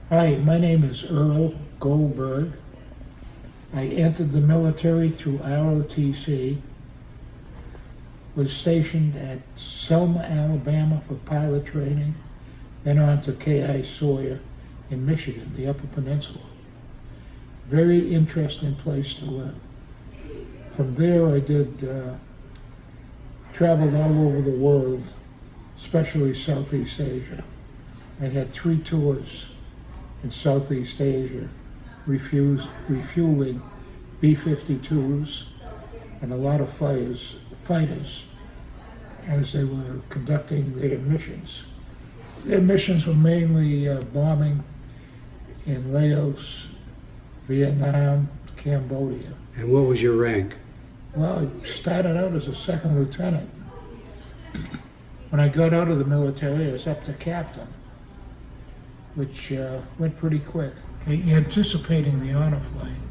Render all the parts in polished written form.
Hi, my name is Earl Goldberg. I entered the military through ROTC, was stationed at Selma, Alabama for pilot training, then on to K.I. Sawyer in Michigan, the Upper Peninsula. Very interesting place to live. From there I traveled all over the world, especially Southeast Asia. I had 3 tours in Southeast Asia, refueling B-52s and a lot of fighters as they were conducting their missions. Their missions were mainly bombing in Laos, Vietnam, Cambodia. And what was your rank? Well, I started out as a second lieutenant. When I got out of the military, I was up to captain, which went pretty quick. Anticipating the honor flight,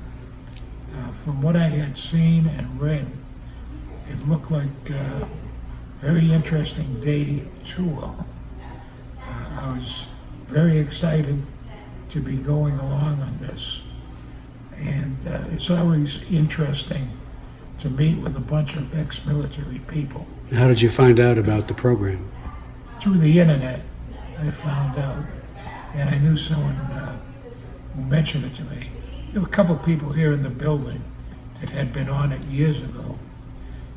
from what I had seen and read, it looked like a very interesting day tour. I was very excited to be going along on this, and it's always interesting to meet with a bunch of ex-military people. How did you find out about the program? Through the internet, I found out, and I knew someone who mentioned it to me. There were a couple of people here in the building that had been on it years ago.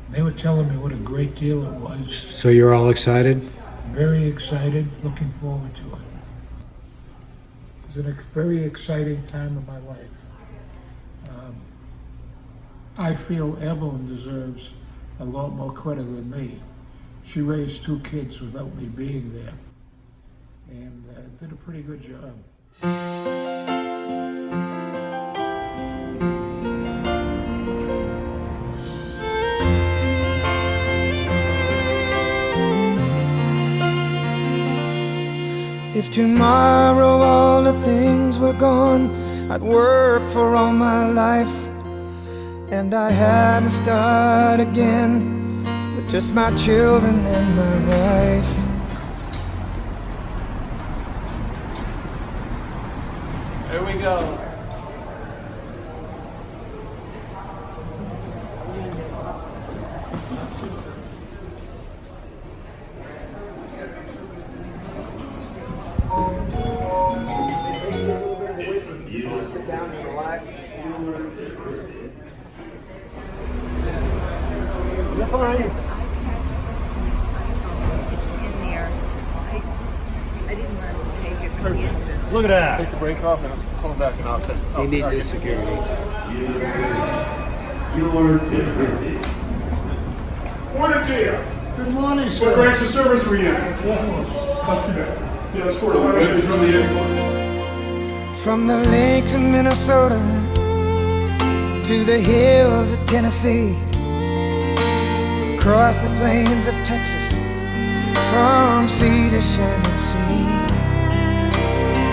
And they were telling me what a great deal it was. So you're all excited? Very excited, looking forward to it. It was a very exciting time of my life. I feel Evelyn deserves a lot more credit than me. She raised 2 kids without me being there, and did a pretty good job. If tomorrow all the things were gone, I'd work for all my life, and I had to start again with just my children and my wife. There we go. Sit down and relax. Yes, on his iPhone. It's in there. I didn't want to take it, but he insisted. Look at that. Take the brake off and pull it back and off. You need this security. Morning to you. Good morning, What sir. branch of service were you in? Must be bad. Yeah, that's for From the lakes of Minnesota to the hills of Tennessee, across the plains of Texas, from sea to shining sea,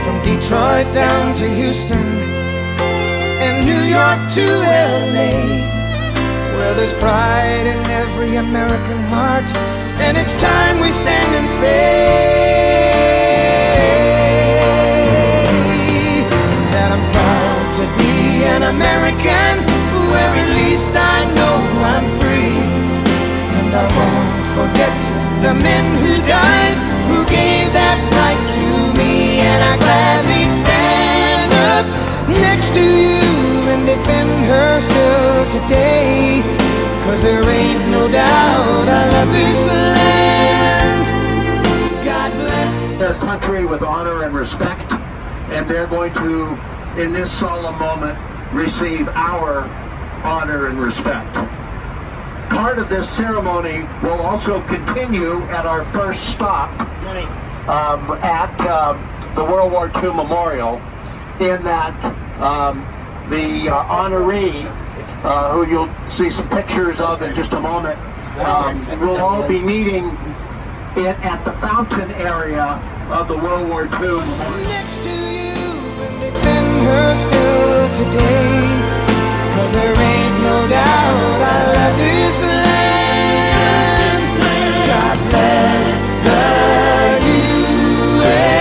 from Detroit down to Houston and New York to LA, where there's pride in every American heart, and it's time we stand and say that I'm proud to be an American, where at least I know I'm free. And I won't forget the men who died, who gave that right to me. And I gladly stand up next to you and defend her still today, 'cause there ain't no doubt I love this land. God bless their country with honor and respect, and they're going to, in this solemn moment, receive our honor and respect. Part of this ceremony will also continue at our first stop at the World War II Memorial, in that the honoree, who you'll see some pictures of in just a moment, will all be meeting at the fountain area of the World War II. next to you and defend her still today, 'cause there ain't no doubt I love this land. God bless the USA.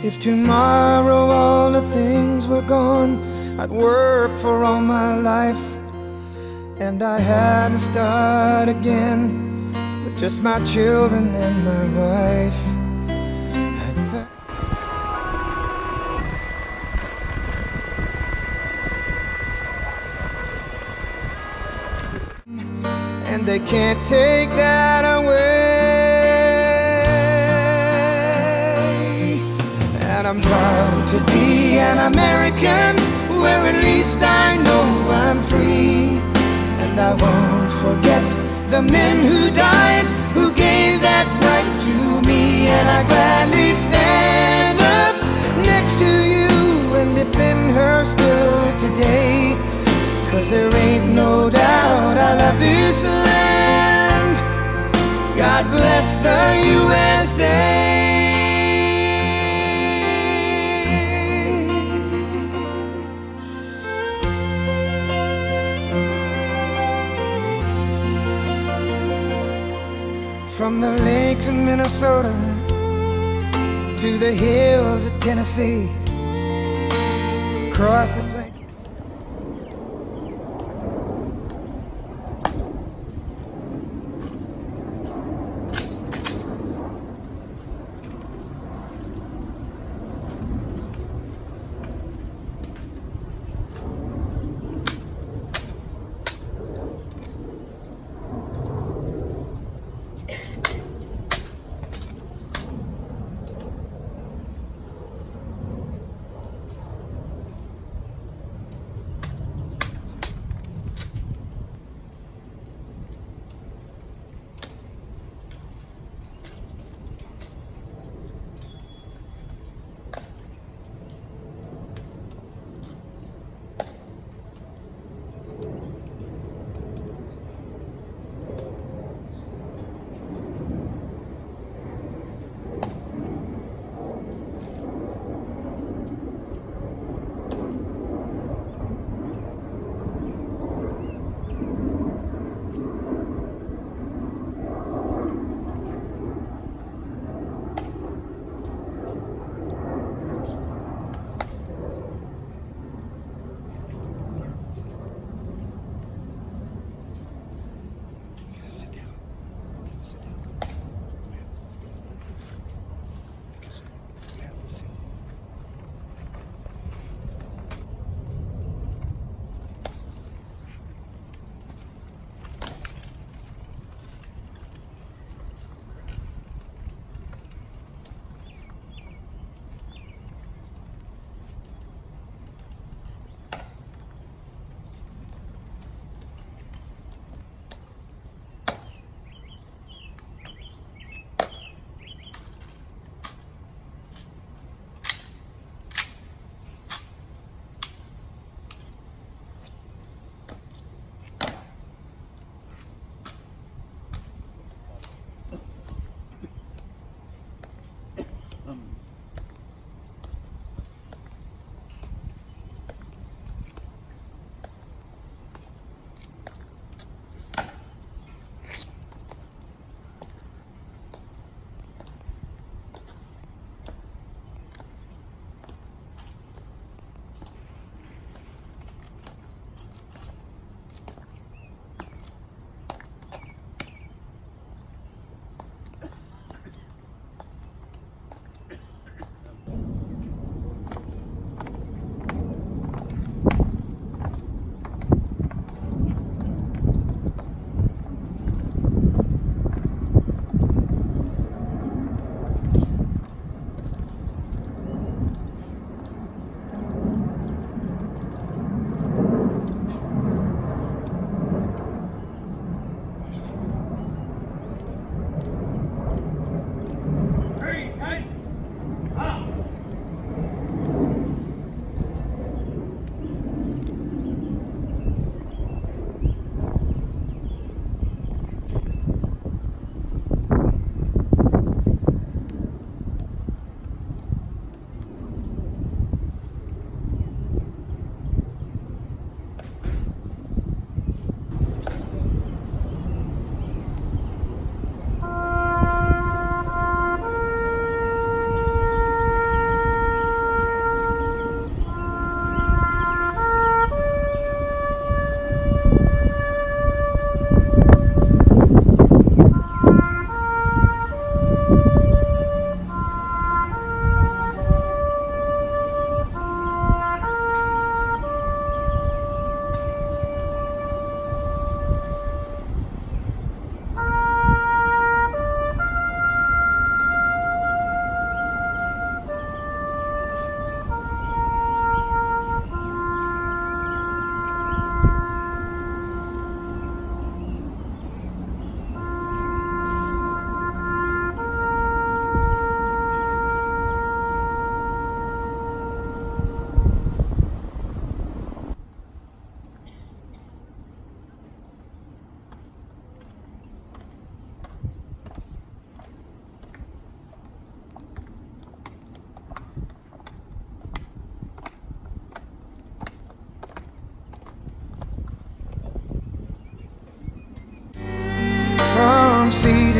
If tomorrow all the things were gone, I'd work for all my life, and I had to start again with just my children and my wife. And they can't take that away. And I'm proud to be an American, where at least I know I'm free. And I won't forget the men who died, who gave that right to me. And I gladly stand up next to you and defend her still today. 'Cause there ain't no doubt I love this land. God bless the USA. From the lakes of Minnesota to the hills of Tennessee, across the plains.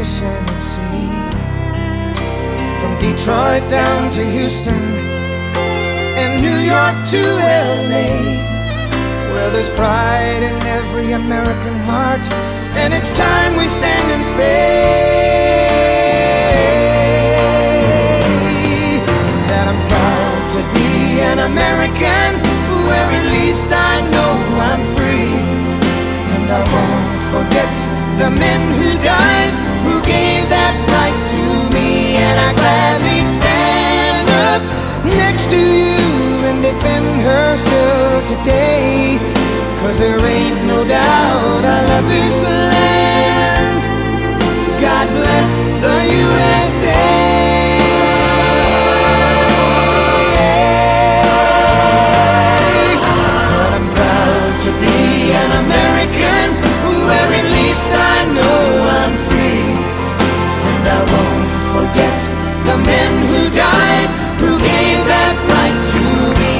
shining sea. From Detroit down to Houston and New York to LA, where there's pride in every American heart, and it's time we stand and say that I'm proud to be an American, where at least I know I'm free. And I won't forget the men who died, who gave that right to me. And I gladly stand up next to you and defend her still today, 'cause there ain't no doubt I love this land. God bless the USA. But I'm proud to be an American, where at least I know I'm free. And I won't forget the men who died, who gave that right to me.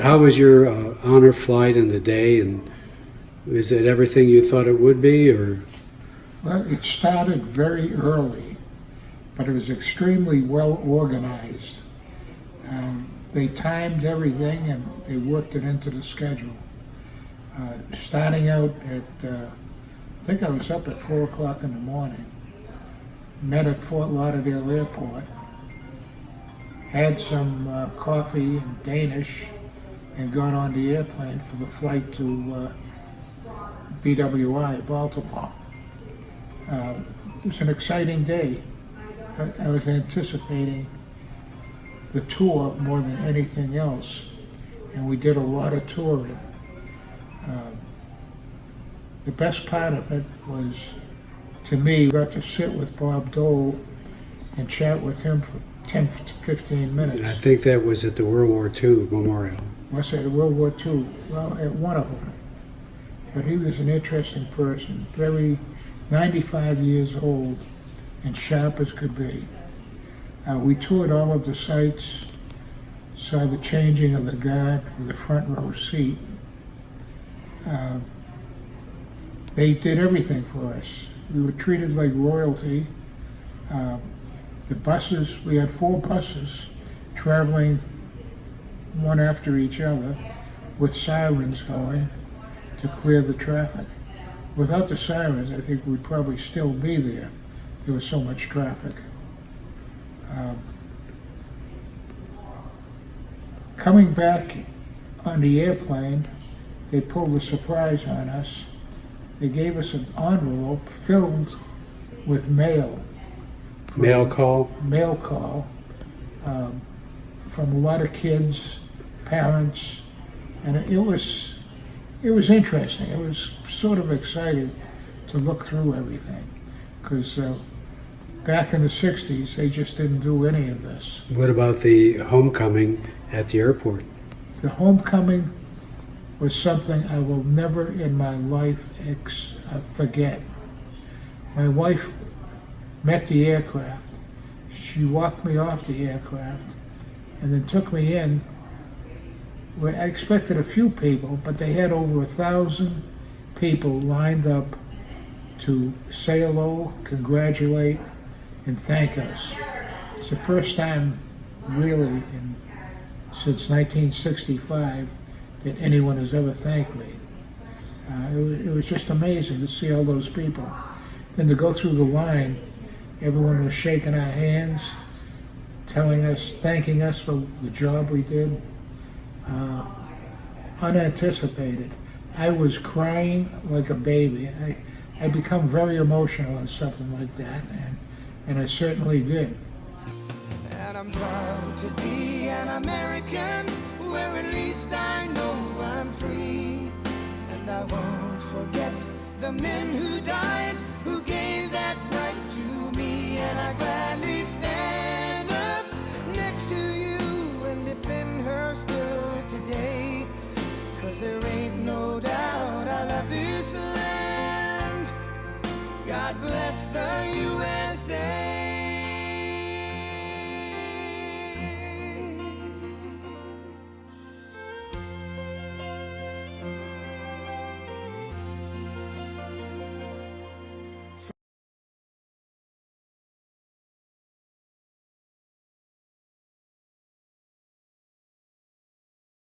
How was your honor flight and the day, and is it everything you thought it would be, or? Well, it started very early, but it was extremely well organized. They timed everything and they worked it into the schedule. Starting out at, I think I was up at 4 o'clock in the morning, met at Fort Lauderdale Airport, had some coffee and Danish, and got on the airplane for the flight to BWI, Baltimore. It was an exciting day. I was anticipating the tour more than anything else, and we did a lot of touring. The best part of it was, to me, got to sit with Bob Dole and chat with him for 10 to 15 minutes. I think that was at the World War II Memorial. Was it World War II? Well, at one of them. But he was an interesting person, 95 years old and sharp as could be. We toured all of the sites, saw the changing of the guard with the front row seat. They did everything for us. We were treated like royalty. The buses, we had 4 buses traveling one after each other with sirens going to clear the traffic. Without the sirens, I think we'd probably still be there. There was so much traffic. Coming back on the airplane, they pulled a surprise on us. They gave us an envelope filled with mail. Mail call? Mail call from a lot of kids, parents, and it was it was interesting. It was sort of exciting to look through everything because back in the 60s, they just didn't do any of this. What about the homecoming at the airport? The homecoming was something I will never in my life forget. My wife met the aircraft. She walked me off the aircraft and then took me in. Where I expected a few people, but they had over 1,000 people lined up to say hello, congratulate, and thank us. It's the first time, really, since 1965, that anyone has ever thanked me. It was just amazing to see all those people. Then to go through the line, everyone was shaking our hands, thanking us for the job we did. Unanticipated. I was crying like a baby. I become very emotional on something like that, and I certainly did. And I'm proud to be an American, where at least I know I'm free. And I won't forget the men who died, who gave that right to me. And I gladly stand up next to you and defend her still today. 'Cause there ain't no doubt I love this land. God bless the USA.